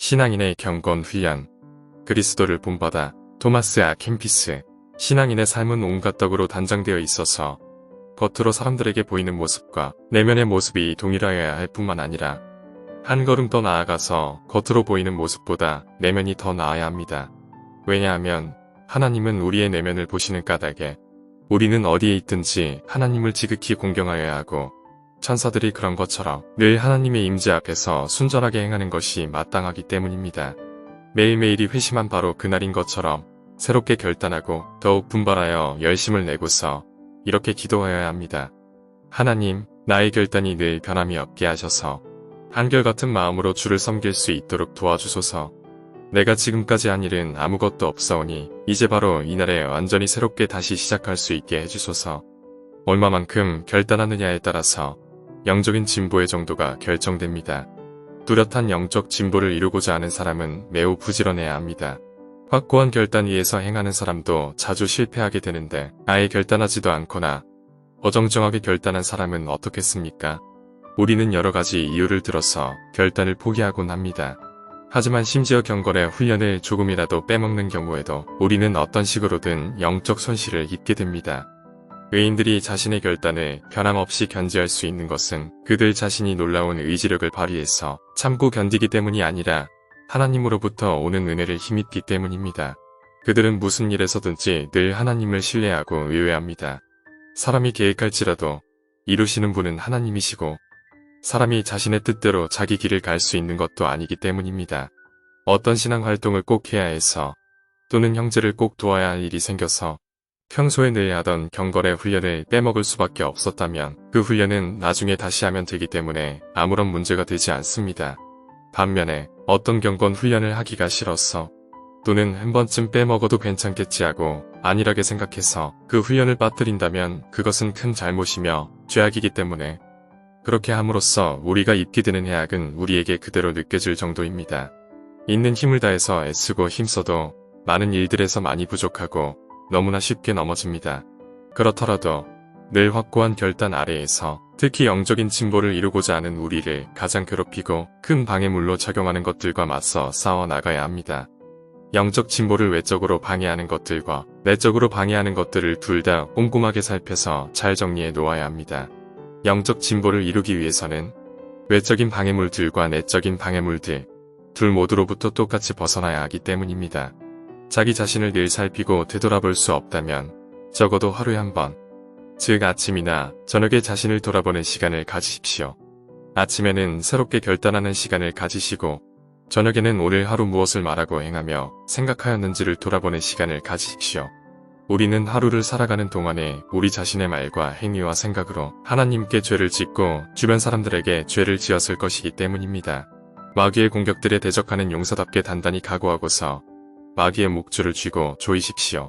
신앙인의 경건 훈련. 그리스도를 본받아. 토마스 아 캠피스. 신앙인의 삶은 온갖 덕으로 단장되어 있어서 겉으로 사람들에게 보이는 모습과 내면의 모습이 동일하여야 할 뿐만 아니라 한 걸음 더 나아가서 겉으로 보이는 모습보다 내면이 더 나아야 합니다. 왜냐하면 하나님은 우리의 내면을 보시는 까닭에 우리는 어디에 있든지 하나님을 지극히 공경하여야 하고 천사들이 그런 것처럼 늘 하나님의 임재 앞에서 순전하게 행하는 것이 마땅하기 때문입니다. 매일매일이 회심한 바로 그날인 것처럼 새롭게 결단하고 더욱 분발하여 열심을 내고서 이렇게 기도하여야 합니다. 하나님, 나의 결단이 늘 변함이 없게 하셔서 한결같은 마음으로 주를 섬길 수 있도록 도와주소서. 내가 지금까지 한 일은 아무것도 없사오니 이제 바로 이날에 완전히 새롭게 다시 시작할 수 있게 해주소서. 얼마만큼 결단하느냐에 따라서 영적인 진보의 정도가 결정됩니다. 뚜렷한 영적 진보를 이루고자 하는 사람은 매우 부지런해야 합니다. 확고한 결단 위에서 행하는 사람도 자주 실패하게 되는데 아예 결단하지도 않거나 어정쩡하게 결단한 사람은 어떻겠습니까? 우리는 여러 가지 이유를 들어서 결단을 포기하곤 합니다. 하지만 심지어 경건의 훈련을 조금이라도 빼먹는 경우에도 우리는 어떤 식으로든 영적 손실을 입게 됩니다. 의인들이 자신의 결단을 변함없이 견지할 수 있는 것은 그들 자신이 놀라운 의지력을 발휘해서 참고 견디기 때문이 아니라 하나님으로부터 오는 은혜를 힘입기 때문입니다. 그들은 무슨 일에서든지 늘 하나님을 신뢰하고 의뢰합니다. 사람이 계획할지라도 이루시는 분은 하나님이시고 사람이 자신의 뜻대로 자기 길을 갈 수 있는 것도 아니기 때문입니다. 어떤 신앙활동을 꼭 해야 해서 또는 형제를 꼭 도와야 할 일이 생겨서 평소에 늘 하던 경건의 훈련을 빼먹을 수밖에 없었다면 그 훈련은 나중에 다시 하면 되기 때문에 아무런 문제가 되지 않습니다. 반면에 어떤 경건 훈련을 하기가 싫어서 또는 한 번쯤 빼먹어도 괜찮겠지 하고 안일하게 생각해서 그 훈련을 빠뜨린다면 그것은 큰 잘못이며 죄악이기 때문에 그렇게 함으로써 우리가 입게 되는 해악은 우리에게 그대로 느껴질 정도입니다. 있는 힘을 다해서 애쓰고 힘써도 많은 일들에서 많이 부족하고 너무나 쉽게 넘어집니다. 그렇더라도 늘 확고한 결단 아래에서 특히 영적인 진보를 이루고자 하는 우리를 가장 괴롭히고 큰 방해물로 작용하는 것들과 맞서 싸워 나가야 합니다. 영적 진보를 외적으로 방해하는 것들과 내적으로 방해하는 것들을 둘 다 꼼꼼하게 살펴서 잘 정리해 놓아야 합니다. 영적 진보를 이루기 위해서는 외적인 방해물들과 내적인 방해물들 둘 모두로부터 똑같이 벗어나야 하기 때문입니다. 자기 자신을 늘 살피고 되돌아볼 수 없다면 적어도 하루에 한 번, 즉 아침이나 저녁에 자신을 돌아보는 시간을 가지십시오. 아침에는 새롭게 결단하는 시간을 가지시고 저녁에는 오늘 하루 무엇을 말하고 행하며 생각하였는지를 돌아보는 시간을 가지십시오. 우리는 하루를 살아가는 동안에 우리 자신의 말과 행위와 생각으로 하나님께 죄를 짓고 주변 사람들에게 죄를 지었을 것이기 때문입니다. 마귀의 공격들에 대적하는 용사답게 단단히 각오하고서 마귀의 목줄을 쥐고 조이십시오.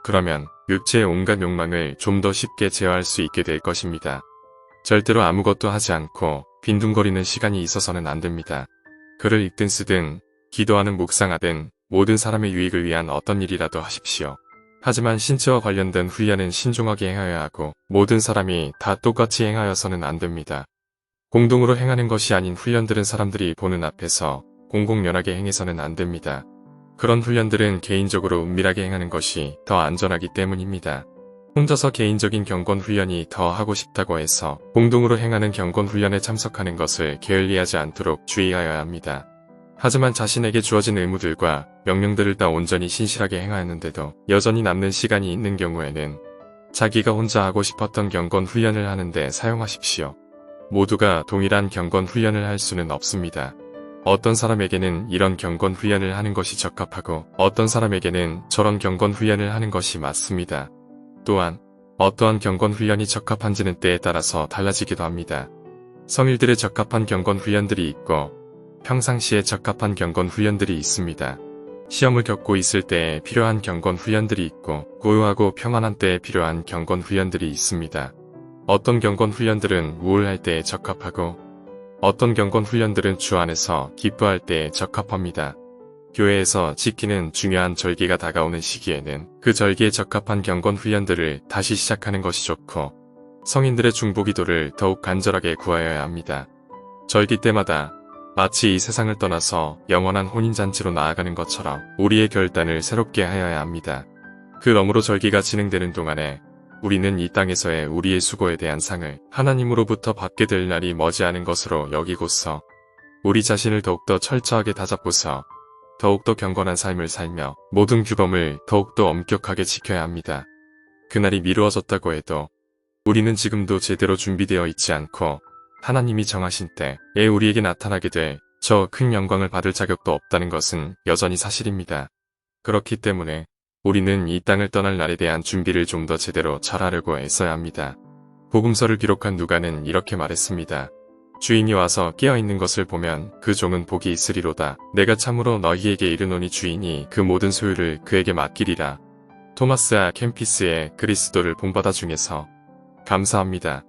그러면 육체의 온갖 욕망을 좀 더 쉽게 제어할 수 있게 될 것입니다. 절대로 아무것도 하지 않고 빈둥거리는 시간이 있어서는 안 됩니다. 글을 읽든 쓰든 기도하는 묵상하든 모든 사람의 유익을 위한 어떤 일이라도 하십시오. 하지만 신체와 관련된 훈련은 신중하게 행하여야 하고 모든 사람이 다 똑같이 행하여서는 안 됩니다. 공동으로 행하는 것이 아닌 훈련들은 사람들이 보는 앞에서 공공연하게 행해서는 안 됩니다. 그런 훈련들은 개인적으로 은밀하게 행하는 것이 더 안전하기 때문입니다. 혼자서 개인적인 경건 훈련이 더 하고 싶다고 해서 공동으로 행하는 경건 훈련에 참석하는 것을 게을리하지 않도록 주의하여야 합니다. 하지만 자신에게 주어진 의무들과 명령들을 다 온전히 신실하게 행하였는데도 여전히 남는 시간이 있는 경우에는 자기가 혼자 하고 싶었던 경건 훈련을 하는데 사용하십시오. 모두가 동일한 경건 훈련을 할 수는 없습니다. 어떤 사람에게는 이런 경건 훈련을 하는 것이 적합하고 어떤 사람에게는 저런 경건 훈련을 하는 것이 맞습니다. 또한 어떠한 경건 훈련이 적합한지는 때에 따라서 달라지기도 합니다. 성일들의 적합한 경건 훈련들이 있고 평상시에 적합한 경건 훈련들이 있습니다. 시험을 겪고 있을 때에 필요한 경건 훈련들이 있고 고요하고 평안한 때에 필요한 경건 훈련들이 있습니다. 어떤 경건 훈련들은 우울할 때에 적합하고 어떤 경건 훈련들은 주 안에서 기뻐할 때에 적합합니다. 교회에서 지키는 중요한 절기가 다가오는 시기에는 그 절기에 적합한 경건 훈련들을 다시 시작하는 것이 좋고 성인들의 중보기도를 더욱 간절하게 구하여야 합니다. 절기 때마다 마치 이 세상을 떠나서 영원한 혼인잔치로 나아가는 것처럼 우리의 결단을 새롭게 하여야 합니다. 그 러므로 절기가 진행되는 동안에 우리는 이 땅에서의 우리의 수고에 대한 상을 하나님으로부터 받게 될 날이 머지않은 것으로 여기고서 우리 자신을 더욱더 철저하게 다잡고서 더욱더 경건한 삶을 살며 모든 규범을 더욱더 엄격하게 지켜야 합니다. 그날이 미루어졌다고 해도 우리는 지금도 제대로 준비되어 있지 않고 하나님이 정하신 때에 우리에게 나타나게 될 저 큰 영광을 받을 자격도 없다는 것은 여전히 사실입니다. 그렇기 때문에 우리는 이 땅을 떠날 날에 대한 준비를 좀 더 제대로 잘하려고 애써야 합니다. 복음서를 기록한 누가는 이렇게 말했습니다. 주인이 와서 깨어있는 것을 보면 그 종은 복이 있으리로다. 내가 참으로 너희에게 이르노니 주인이 그 모든 소유를 그에게 맡기리라. 토마스 아 캠피스의 그리스도를 본받아 중에서 감사합니다.